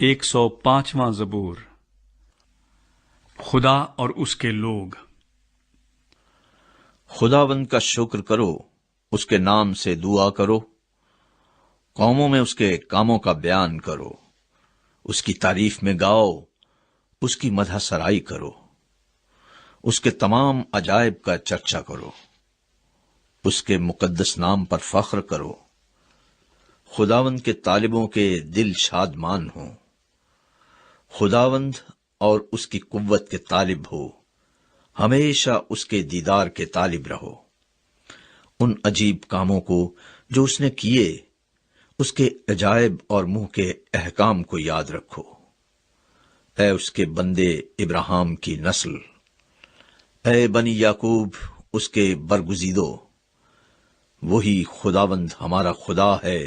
105واں زبور۔ خدا اور اس کے لوگ۔ خداوند کا شکر کرو، اس کے نام سے دعا کرو، قوموں میں اس کے کاموں کا بیان کرو، اس کی تعریف میں گاؤ، اس کی مدح سرائی کرو، اس کے تمام عجائب کا چرچا کرو، اس کے مقدس نام پر فخر کرو۔ خداوند کے طالبوں کے دل شادمان ہوں، خداوند اور اس کی قوت کے طالب ہو، ہمیشہ اس کے دیدار کے طالب رہو۔ ان عجیب کاموں کو جو اس نے کیے، اس کے عجائب اور منہ کے احکام کو یاد رکھو۔ اے اس کے بندے ابراہیم کی نسل، اے بنی یعقوب اس کے برگزیدو، وہی خداوند ہمارا خدا ہے،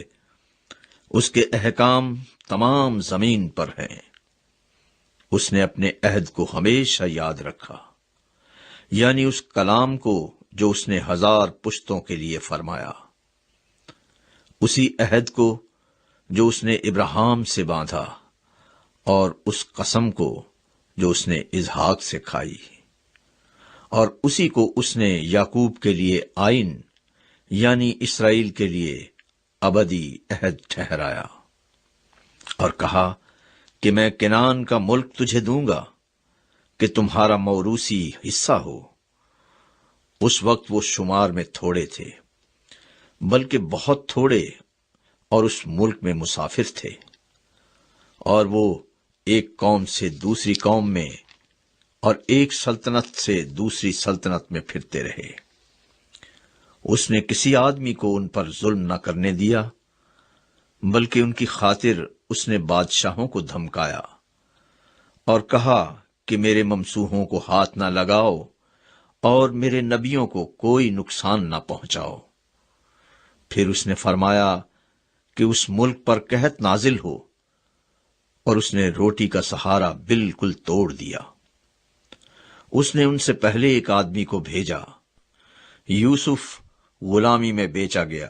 اس کے احکام تمام زمین پر ہیں۔ اس نے اپنے عہد کو ہمیشہ یاد رکھا، یعنی اس کلام کو جو اس نے 1000 پشتوں کے لیے فرمایا، اسی عہد کو جو اس نے ابراہیم سے باندھا، اور اس قسم کو جو اس نے اسحاق سے کھائی، اور اسی کو اس نے یعقوب کے لیے آئین یعنی اسرائیل کے لیے ابدی عہد ٹھہرایا، اور کہا کہ میں کنعان کا ملک تجھے دوں گا کہ تمہارا موروثی حصہ ہو۔ اس وقت وہ شمار میں تھوڑے تھے، بلکہ بہت تھوڑے، اور اس ملک میں مسافر تھے، اور وہ ایک قوم سے دوسری قوم میں اور ایک سلطنت سے دوسری سلطنت میں پھرتے رہے۔ اس نے کسی آدمی کو ان پر ظلم نہ کرنے دیا، بلکہ ان کی خاطر اس نے بادشاہوں کو دھمکایا اور کہا کہ میرے ممسوحوں کو ہاتھ نہ لگاؤ اور میرے نبیوں کو کوئی نقصان نہ پہنچاؤ۔ پھر اس نے فرمایا کہ اس ملک پر قحط نازل ہو، اور اس نے روٹی کا سہارا بالکل توڑ دیا۔ اس نے ان سے پہلے ایک آدمی کو بھیجا، یوسف غلامی میں بیچا گیا۔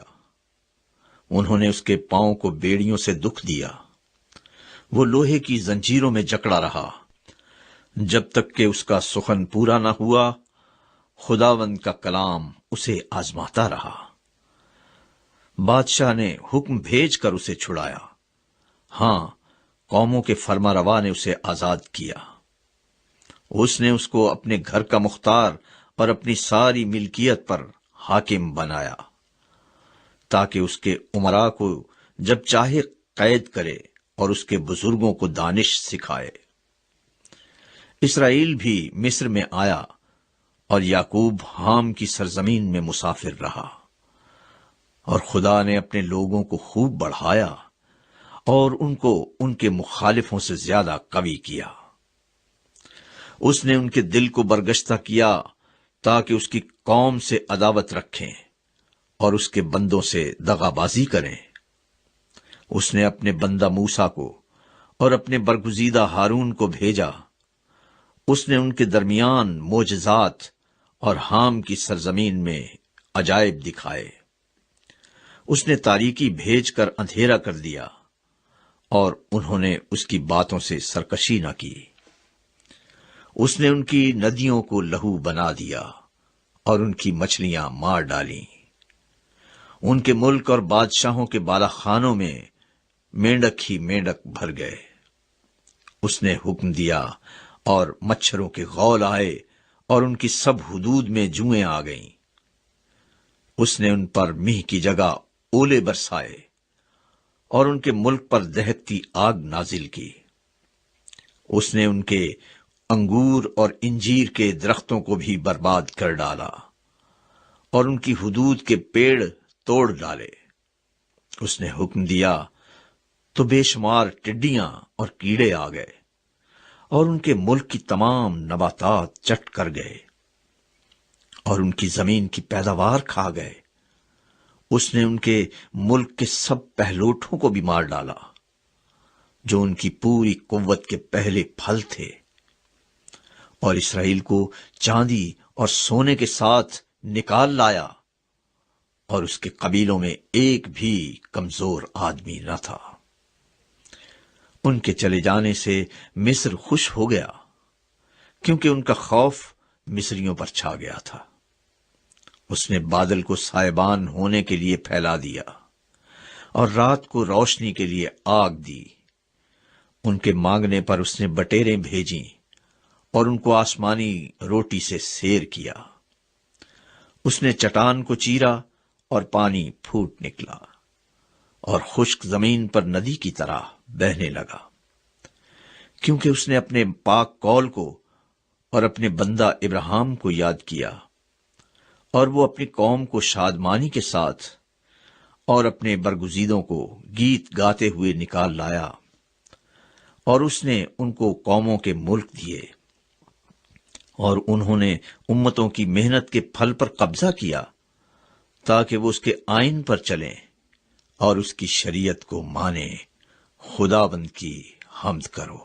انہوں نے اس کے پاؤں کو بیڑیوں سے دکھ دیا، وہ لوہے کی زنجیروں میں جکڑا رہا، جب تک کہ اس کا سخن پورا نہ ہوا۔ خداوند کا کلام اسے آزماتا رہا، بادشاہ نے حکم بھیج کر اسے چھڑایا، ہاں، قوموں کے فرما روا نے اسے آزاد کیا۔ اس نے اس کو اپنے گھر کا مختار اور اپنی ساری ملکیت پر حاکم بنایا، تاکہ اس کے امراء کو جب چاہے قید کرے اور اس کے بزرگوں کو دانش سکھائے۔ اسرائیل بھی مصر میں آیا، اور یعقوب حام کی سرزمین میں مسافر رہا، اور خدا نے اپنے لوگوں کو خوب بڑھایا اور ان کو ان کے مخالفوں سے زیادہ قوی کیا۔ اس نے ان کے دل کو برگشتہ کیا تاکہ اس کی قوم سے عداوت رکھیں اور اس کے بندوں سے دغا بازی کریں۔ اس نے اپنے بندہ موسیٰ کو اور اپنے برگزیدہ ہارون کو بھیجا۔ اس نے ان کے درمیان معجزات اور حام کی سرزمین میں عجائب دکھائے۔ اس نے تاریکی بھیج کر اندھیرا کر دیا، اور انہوں نے اس کی باتوں سے سرکشی نہ کی۔ اس نے ان کی ندیوں کو لہو بنا دیا اور ان کی مچھلیاں مار ڈالیں۔ ان کے ملک اور بادشاہوں کے بالا خانوں میں مینڈک ہی مینڈک بھر گئے۔ اس نے حکم دیا اور مچھروں کے غول آئے، اور ان کی سب حدود میں جوئیں آ گئیں۔ اس نے ان پر میہ کی جگہ اولے برسائے، اور ان کے ملک پر دہکتی آگ نازل کی۔ اس نے ان کے انگور اور انجیر کے درختوں کو بھی برباد کر ڈالا، اور ان کی حدود کے پیڑ توڑ ڈالے۔ اس نے حکم دیا تو بے شمار ٹڈیاں اور کیڑے آ گئے، اور ان کے ملک کی تمام نباتات چٹ کر گئے، اور ان کی زمین کی پیداوار کھا گئے۔ اس نے ان کے ملک کے سب پہلوٹوں کو بھی مار ڈالا، جو ان کی پوری قوت کے پہلے پھل تھے، اور اسرائیل کو چاندی اور سونے کے ساتھ نکال لایا، اور اس کے قبیلوں میں ایک بھی کمزور آدمی نہ تھا۔ ان کے چلے جانے سے مصر خوش ہو گیا، کیونکہ ان کا خوف مصریوں پر چھا گیا تھا۔ اس نے بادل کو سائبان ہونے کے لیے پھیلا دیا اور رات کو روشنی کے لیے آگ دی۔ ان کے مانگنے پر اس نے بٹیریں بھیجیں اور ان کو آسمانی روٹی سے سیر کیا۔ اس نے چٹان کو چیرا اور پانی پھوٹ نکلا اور خشک زمین پر ندی کی طرح بہنے لگا، کیونکہ اس نے اپنے پاک قول کو اور اپنے بندہ ابراہیم کو یاد کیا، اور وہ اپنی قوم کو شادمانی کے ساتھ اور اپنے برگزیدوں کو گیت گاتے ہوئے نکال لایا، اور اس نے ان کو قوموں کے ملک دیے، اور انہوں نے امتوں کی محنت کے پھل پر قبضہ کیا، تاکہ وہ اس کے آئین پر چلیں اور اس کی شریعت کو مانیں۔ خداوند کی حمد کرو۔